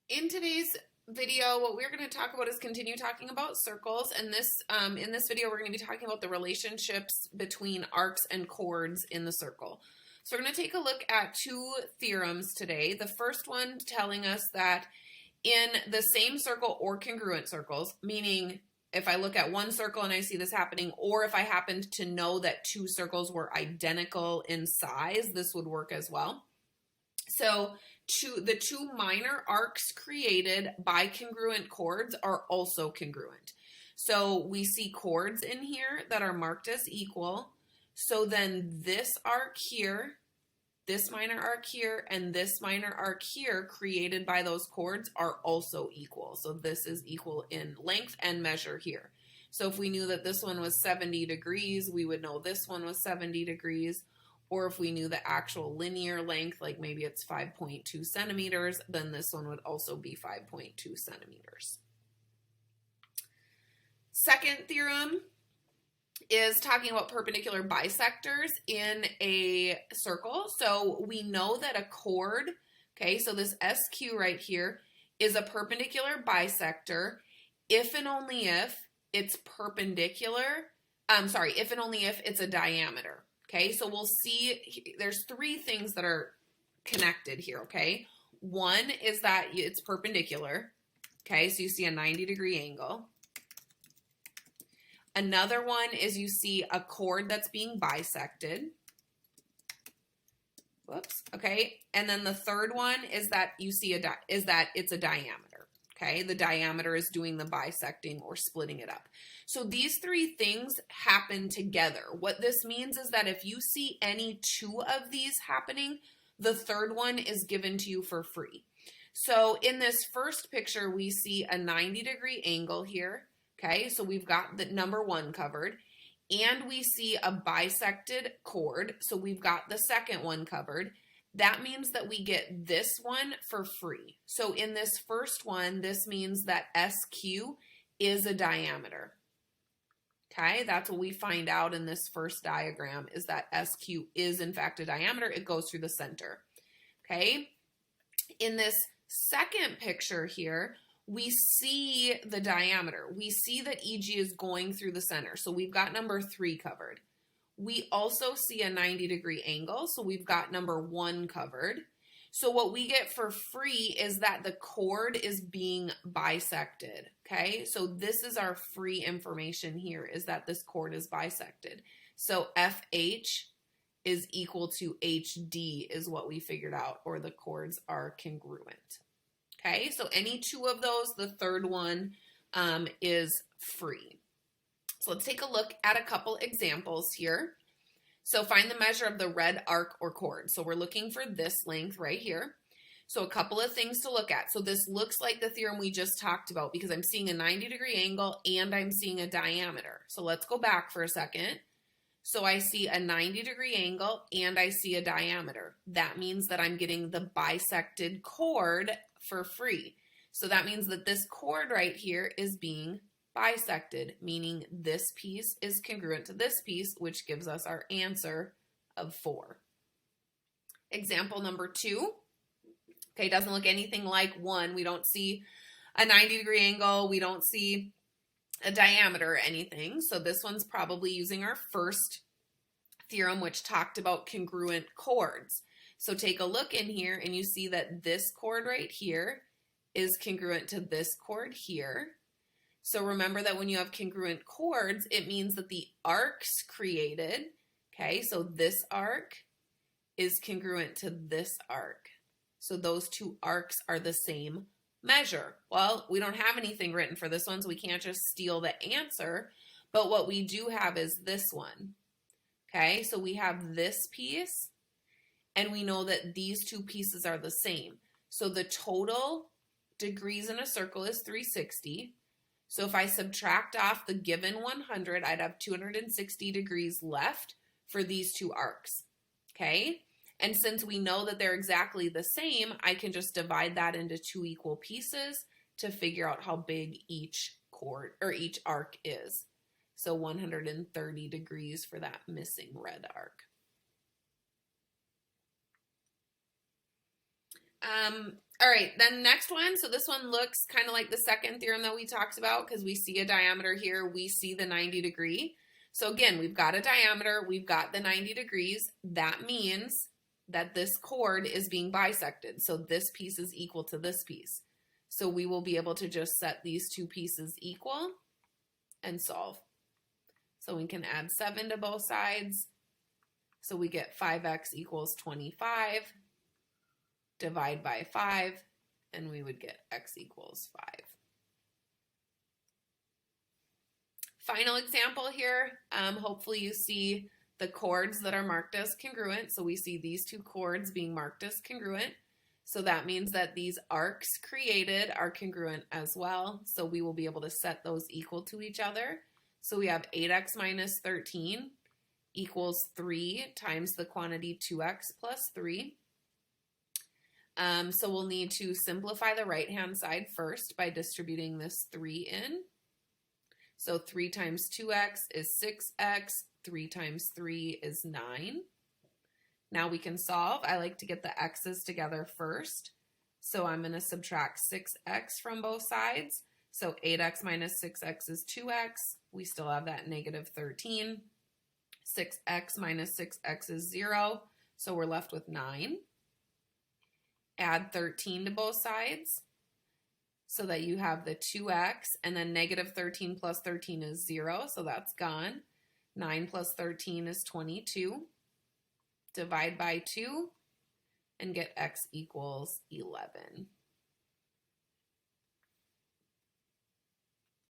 In today's video, what we're going to talk about is continue talking about circles, and in this video we're going to be talking about the relationships between arcs and chords in the circle. So we're going to take a look at two theorems today. The first one telling us that in the same circle or congruent circles, meaning if I look at one circle and I see this happening, or if I happened to know that two circles were identical in size, this would work as well. So the two minor arcs created by congruent chords are also congruent. So we see chords in here that are marked as equal. So then this arc here, this minor arc here, and this minor arc here created by those chords are also equal. So this is equal in length and measure here. So if we knew that this one was 70 degrees, we would know this one was 70 degrees. Or if we knew the actual linear length, like maybe it's 5.2 centimeters, then this one would also be 5.2 centimeters. Second theorem is talking about perpendicular bisectors in a circle. So we know that a chord, okay, so this SQ right here is a perpendicular bisector if and only if it's perpendicular, if and only if it's a diameter. Okay, so we'll see there's three things that are connected here, okay? One is that it's perpendicular, okay? So you see a 90-degree angle. Another one is you see a chord that's being bisected. Whoops, okay? And then the third one is that you see it's a diameter, okay? The diameter is doing the bisecting or splitting it up. So these three things happen together. What this means is that if you see any two of these happening, the third one is given to you for free. So in this first picture, we see a 90-degree angle here. Okay, so we've got the number one covered. And we see a bisected chord. So we've got the second one covered. That means that we get this one for free. So in this first one, this means that SQ is a diameter. Okay, that's what we find out in this first diagram, is that SQ is in fact a diameter. It goes through the center. Okay, in this second picture here, we see the diameter. We see that EG is going through the center. So we've got number 3 covered. We also see a 90-degree angle, so we've got number 1 covered. So what we get for free is that the chord is being bisected, okay? So this is our free information here, is that this chord is bisected. So FH is equal to HD is what we figured out, or the chords are congruent. Okay, so any two of those, the third one is free. So let's take a look at a couple examples here. So find the measure of the red arc or chord. So we're looking for this length right here. So a couple of things to look at. So this looks like the theorem we just talked about because I'm seeing a 90-degree angle and I'm seeing a diameter. So let's go back for a second. So I see a 90-degree angle and I see a diameter. That means that I'm getting the bisected chord for free. So that means that this chord right here is being bisected, meaning this piece is congruent to this piece, which gives us our answer of 4. Example number 2. Okay, doesn't look anything like 1. We don't see a 90-degree angle. We don't see a diameter or anything. So this one's probably using our first theorem, which talked about congruent chords. So take a look in here and you see that this chord right here is congruent to this chord here. So remember that when you have congruent chords, it means that the arcs created, okay, so this arc is congruent to this arc. So those two arcs are the same measure. Well, we don't have anything written for this one, so we can't just steal the answer, but what we do have is this one. Okay, so we have this piece, and we know that these two pieces are the same. So the total degrees in a circle is 360. So if I subtract off the given 100, I'd have 260 degrees left for these two arcs. Okay? And since we know that they're exactly the same, I can just divide that into 2 equal pieces to figure out how big each chord or each arc is. So 130 degrees for that missing red arc. All right, then next one. So this one looks kind of like the second theorem that we talked about because we see a diameter here. We see the 90 degree. So again, we've got a diameter. We've got the 90 degrees. That means that this chord is being bisected. So this piece is equal to this piece. So we will be able to just set these two pieces equal and solve. So we can add 7 to both sides. So we get 5x equals 25. Divide by 5, and we would get x equals 5. Final example here, hopefully you see the chords that are marked as congruent. So we see these two chords being marked as congruent. So that means that these arcs created are congruent as well. So we will be able to set those equal to each other. So we have 8x minus 13 equals 3 times the quantity 2x plus 3. So we'll need to simplify the right-hand side first by distributing this 3 in. So 3 times 2x is 6x, 3 times 3 is 9. Now we can solve. I like to get the x's together first. So I'm going to subtract 6x from both sides. So 8x minus 6x is 2x. We still have that negative 13. 6x minus 6x is 0. So we're left with 9. Add 13 to both sides so that you have the 2x, and then negative 13 plus 13 is 0, so that's gone. 9 plus 13 is 22. Divide by 2 and get x equals 11.